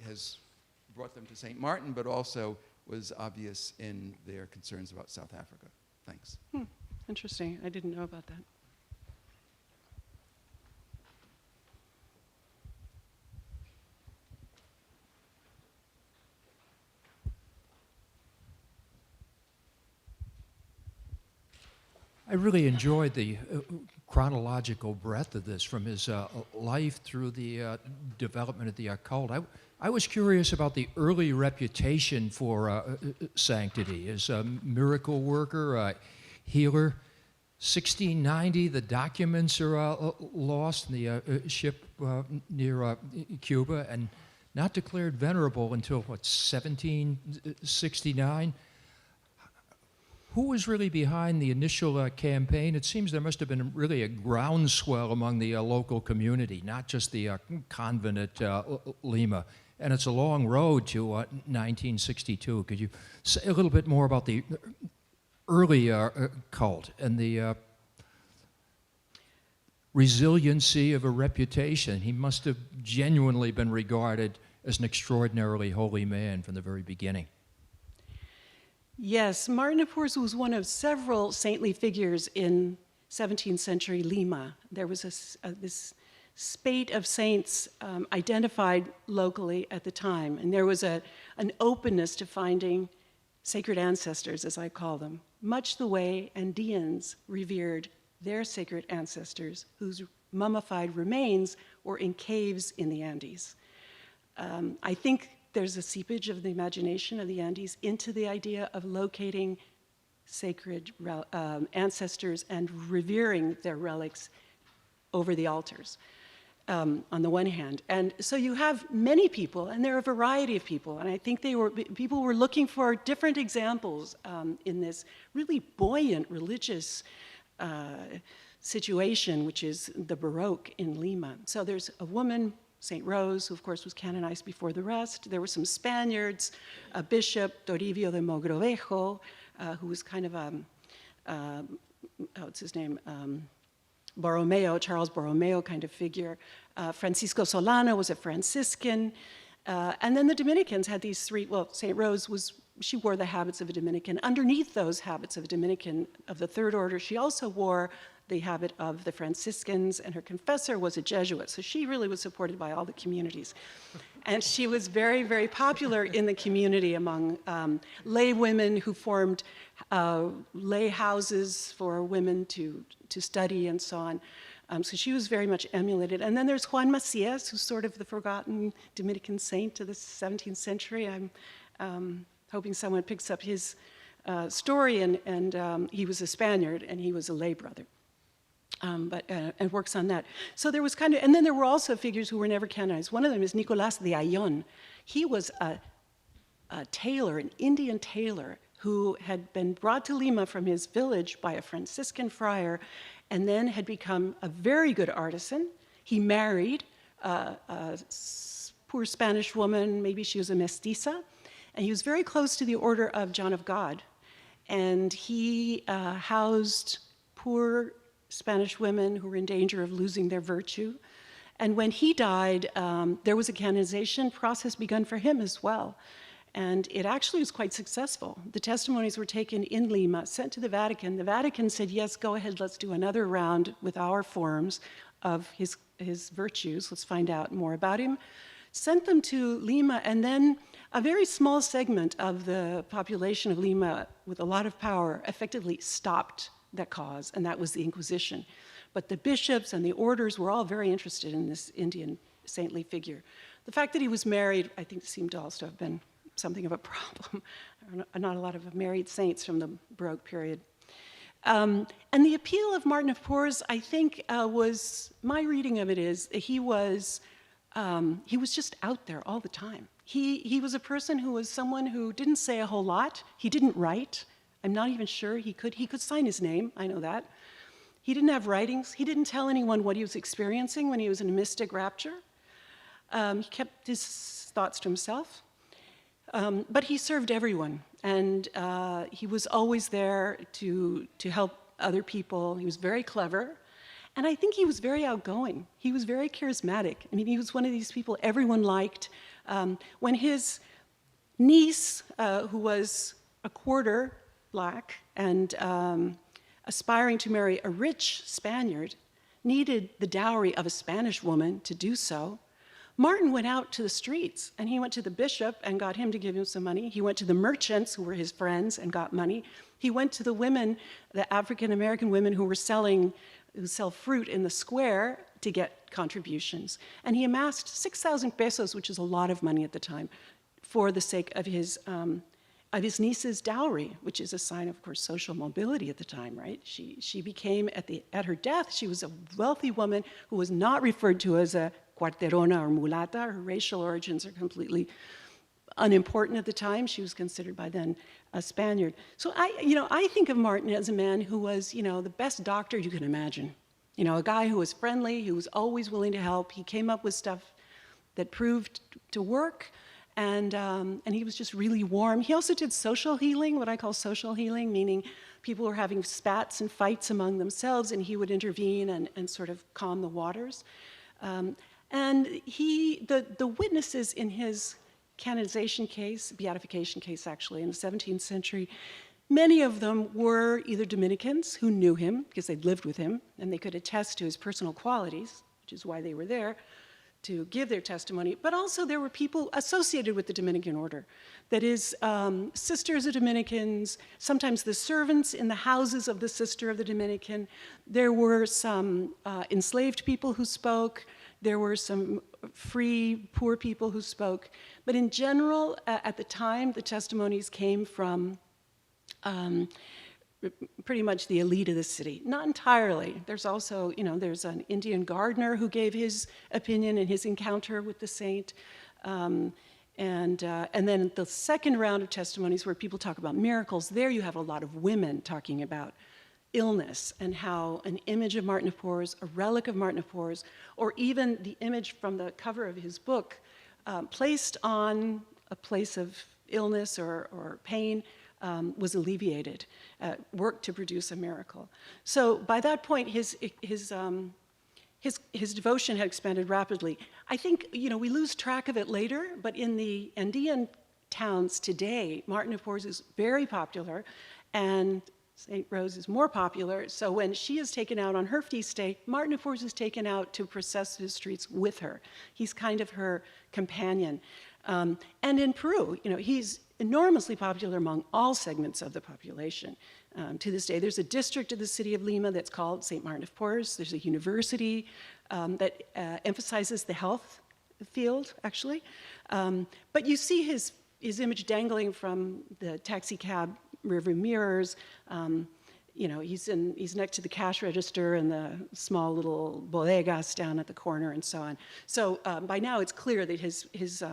has brought them to St. Martin, but also was obvious in their concerns about South Africa. Thanks. Interesting. I didn't know about that. I really enjoyed the chronological breadth of this, from his life through the development of the occult. I was curious about the early reputation for sanctity as a miracle worker, healer. 1690, the documents are lost in the ship near Cuba, and not declared venerable until, what, 1769? Who was really behind the initial campaign? It seems there must have been really a groundswell among the local community, not just the convent at Lima. And it's a long road to 1962. Could you say a little bit more about the early cult and the resiliency of a reputation? He must have genuinely been regarded as an extraordinarily holy man from the very beginning. Yes, Martin of Porres was one of several saintly figures in 17th century Lima. There was this spate of saints identified locally at the time, and there was an openness to finding sacred ancestors, as I call them, much the way Andeans revered their sacred ancestors whose mummified remains were in caves in the Andes. I think there's a seepage of the imagination of the Andes into the idea of locating sacred ancestors and revering their relics over the altars, on the one hand. And so you have many people, and there are a variety of people, and I think people were looking for different examples in this really buoyant religious situation, which is the Baroque in Lima. So there's a woman, St. Rose, who of course was canonized before the rest. There were some Spaniards, a bishop, Toribio de Mogrovejo, who was kind of what's his name? Borromeo, Charles Borromeo kind of figure. Francisco Solano was a Franciscan. And then the Dominicans had these three, well, St. Rose she wore the habits of a Dominican. Underneath those habits of a Dominican of the third order, she also wore the habit of the Franciscans, and her confessor was a Jesuit, so she really was supported by all the communities. And she was very, very popular in the community among lay women who formed lay houses for women to study and so on. So she was very much emulated. And then there's Juan Macias, who's sort of the forgotten Dominican saint of the 17th century. I'm hoping someone picks up his story, and he was a Spaniard, and he was a lay brother. And works on that. So there was kind of, and then there were also figures who were never canonized. One of them is Nicolás de Ayllón. He was a tailor, an Indian tailor, who had been brought to Lima from his village by a Franciscan friar, and then had become a very good artisan. He married a poor Spanish woman, maybe she was a mestiza, and he was very close to the Order of John of God. And he housed poor Spanish women who were in danger of losing their virtue. And when he died, there was a canonization process begun for him as well. And it actually was quite successful. The testimonies were taken in Lima, sent to the Vatican. The Vatican said, yes, go ahead, let's do another round with our forms of his virtues. Let's find out more about him. Sent them to Lima, and then a very small segment of the population of Lima with a lot of power effectively stopped that cause, and that was the Inquisition. But the bishops and the orders were all very interested in this Indian saintly figure. The fact that he was married, I think, seemed to also have been something of a problem. Not a lot of married saints from the Baroque period. And the appeal of Martin of Porres, I think, was, my reading of it is, he was just out there all the time. He was a person who was someone who didn't say a whole lot. He didn't write. I'm not even sure he could sign his name, I know that. He didn't have writings. He didn't tell anyone what he was experiencing when he was in a mystic rapture. He kept his thoughts to himself. But he served everyone, and he was always there to help other people. He was very clever, and I think he was very outgoing. He was very charismatic. I mean, he was one of these people everyone liked. When his niece, who was a quarter Black and aspiring to marry a rich Spaniard, needed the dowry of a Spanish woman to do so, Martin went out to the streets, and he went to the bishop and got him to give him some money. He went to the merchants who were his friends and got money. He went to the women, the African-American women who sell fruit in the square to get contributions. And he amassed 6,000 pesos, which is a lot of money at the time, for the sake of his niece's dowry, which is a sign of course, social mobility at the time, right? She became, at her death, she was a wealthy woman who was not referred to as a cuarterona or mulata. Her racial origins are completely unimportant at the time. She was considered by then a Spaniard. So I think of Martin as a man who was, the best doctor you can imagine. A guy who was friendly, who was always willing to help. He came up with stuff that proved to work. And he was just really warm. He also did social healing, what I call social healing, meaning people were having spats and fights among themselves, and he would intervene and sort of calm the waters. And the witnesses in his canonization case, beatification case actually, in the 17th century, many of them were either Dominicans who knew him because they'd lived with him, and they could attest to his personal qualities, which is why they were there, to give their testimony, but also there were people associated with the Dominican order. That is, sisters of Dominicans, sometimes the servants in the houses of the sister of the Dominican. There were some enslaved people who spoke. There were some free, poor people who spoke. But in general, at the time, the testimonies came from pretty much the elite of the city. Not entirely. There's also, there's an Indian gardener who gave his opinion in his encounter with the saint. And then the second round of testimonies where people talk about miracles, there you have a lot of women talking about illness and how an image of Martin of Porres, a relic of Martin of Porres, or even the image from the cover of his book, placed on a place of illness or pain, was alleviated, worked to produce a miracle. So by that point, his devotion had expanded rapidly. I think, we lose track of it later, but in the Andean towns today, Martin of Porres is very popular, and St. Rose is more popular. So when she is taken out on her feast day, Martin of Tours is taken out to process the streets with her. He's kind of her companion. And in Peru, he's enormously popular among all segments of the population. To this day, there's a district of the city of Lima that's called St. Martin of Tours. There's a university that emphasizes the health field, actually. But you see his image dangling from the taxi cab rearview mirrors. He's next to the cash register and the small little bodegas down at the corner and so on. So by now it's clear that his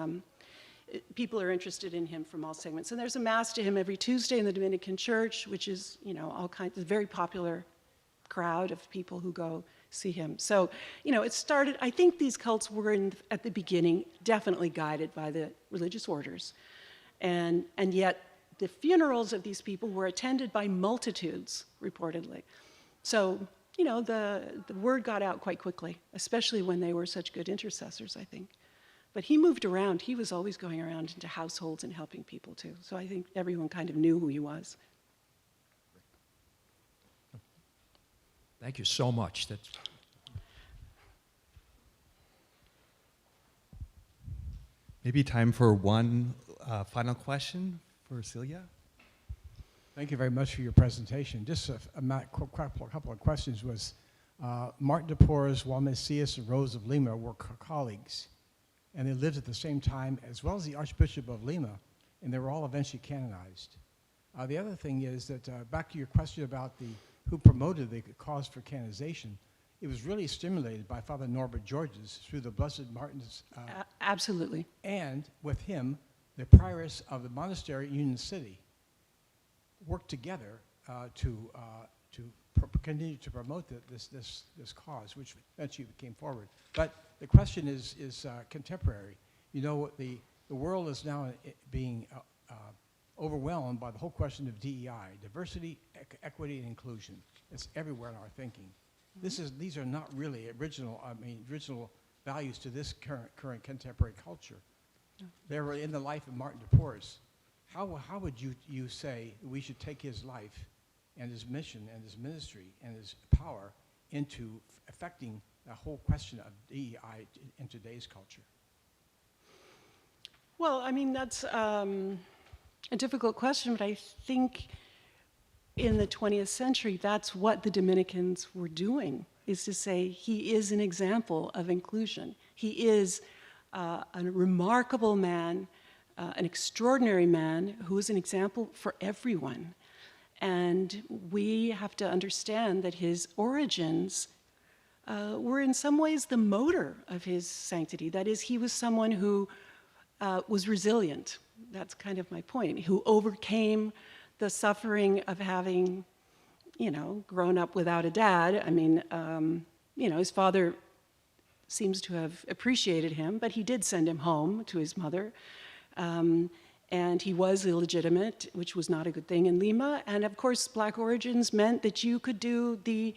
people are interested in him from all segments. And there's a mass to him every Tuesday in the Dominican church, which is, all kinds of very popular crowd of people who go see him. So, it started, I think these cults were at the beginning definitely guided by the religious orders. And yet the funerals of these people were attended by multitudes, reportedly. So, the word got out quite quickly, especially when they were such good intercessors, I think. But he moved around. He was always going around into households and helping people too. So I think everyone kind of knew who he was. Thank you so much. That's Maybe time for one final question for Celia. Thank you very much for your presentation. Just a couple of questions was, Martin de Porres, Juan Macias, and Rose of Lima were colleagues, and they lived at the same time, as well as the Archbishop of Lima, and they were all eventually canonized. The other thing is that, back to your question about who promoted the cause for canonization, it was really stimulated by Father Norbert Georges through the Blessed Martin's. Absolutely. And with him, the prioress of the monastery in Union City worked together to continue to promote this cause, which eventually came forward. But the question is contemporary. The world is now being overwhelmed by the whole question of DEI, diversity, equity, and inclusion. It's everywhere in our thinking. These are not really original values to this current contemporary culture. They were in the life of Martin de Porres. How would you say we should take his life and his mission and his ministry and his power into affecting the whole question of DEI in today's culture? Well, that's a difficult question, but I think in the 20th century, that's what the Dominicans were doing, is to say he is an example of inclusion. He is a remarkable man, an extraordinary man who is an example for everyone. And we have to understand that his origins were in some ways the motor of his sanctity. That is, he was someone who was resilient. That's kind of my point, who overcame the suffering of having, grown up without a dad. His father seems to have appreciated him, but he did send him home to his mother. And he was illegitimate, which was not a good thing in Lima. And of course, Black origins meant that you could do the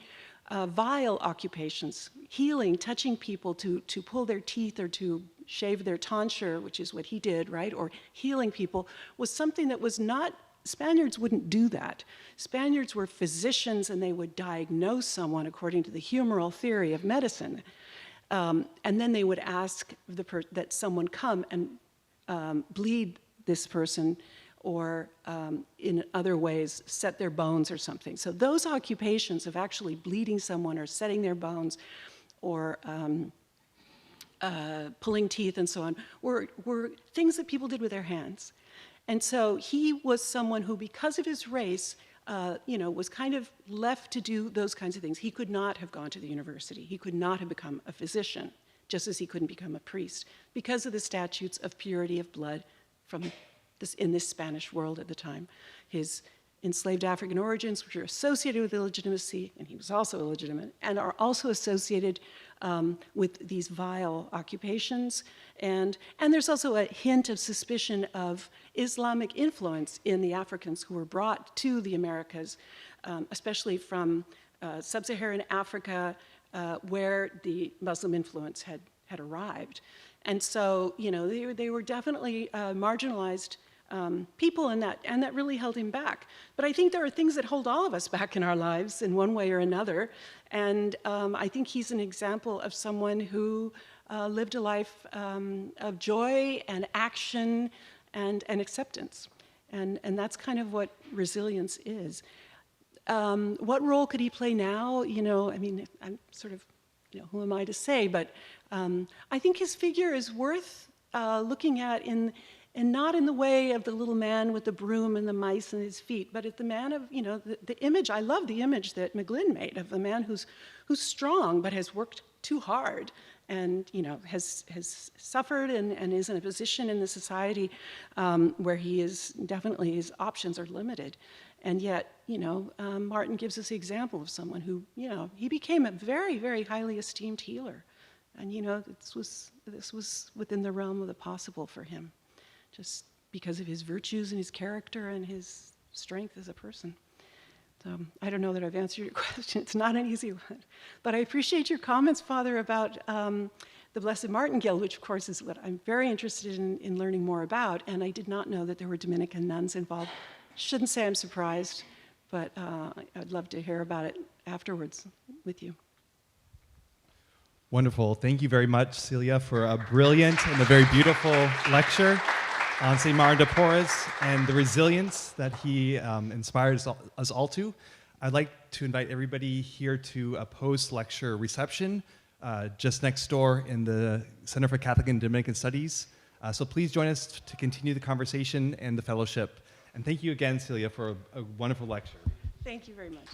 vile occupations, healing, touching people to pull their teeth or to shave their tonsure, which is what he did, right? Or healing people was something that was not, Spaniards wouldn't do that. Spaniards were physicians and they would diagnose someone according to the humoral theory of medicine. And then they would ask that someone come and bleed this person or in other ways set their bones or something. So those occupations of actually bleeding someone or setting their bones or pulling teeth and so on were things that people did with their hands. And so he was someone who, because of his race, was kind of left to do those kinds of things. He could not have gone to the university. He could not have become a physician, just as he couldn't become a priest, because of the statutes of purity of blood in this Spanish world at the time. His enslaved African origins, which are associated with illegitimacy, and he was also illegitimate, and are also associated with these vile occupations. And there's also a hint of suspicion of Islamic influence in the Africans who were brought to the Americas, especially from sub-Saharan Africa, where the Muslim influence had arrived. And so, they were definitely marginalized people, and that really held him back. But I think there are things that hold all of us back in our lives in one way or another, and I think he's an example of someone who lived a life of joy and action and acceptance, and that's kind of what resilience is. What role could he play now? I mean, I'm sort of, who am I to say? But I think his figure is worth looking at and not in the way of the little man with the broom and the mice in his feet, but at the man of, the image. I love the image that McGlynn made of the man who's strong but has worked too hard and, has suffered and is in a position in the society where he is definitely, his options are limited. And yet, Martin gives us the example of someone who, he became a very, very highly esteemed healer. And, this was within the realm of the possible for him, just because of his virtues and his character and his strength as a person. So I don't know that I've answered your question. It's not an easy one. But I appreciate your comments, Father, about the Blessed Martin Guild, which, of course, is what I'm very interested in learning more about. And I did not know that there were Dominican nuns involved. Shouldn't say I'm surprised, but I'd love to hear about it afterwards with you. Wonderful. Thank you very much, Celia, for a brilliant and a very beautiful lecture on St. Martin de Porres and the resilience that he inspires us all to. I'd like to invite everybody here to a post-lecture reception just next door in the Center for Catholic and Dominican Studies. So please join us to continue the conversation and the fellowship. And thank you again, Celia, for a wonderful lecture. Thank you very much.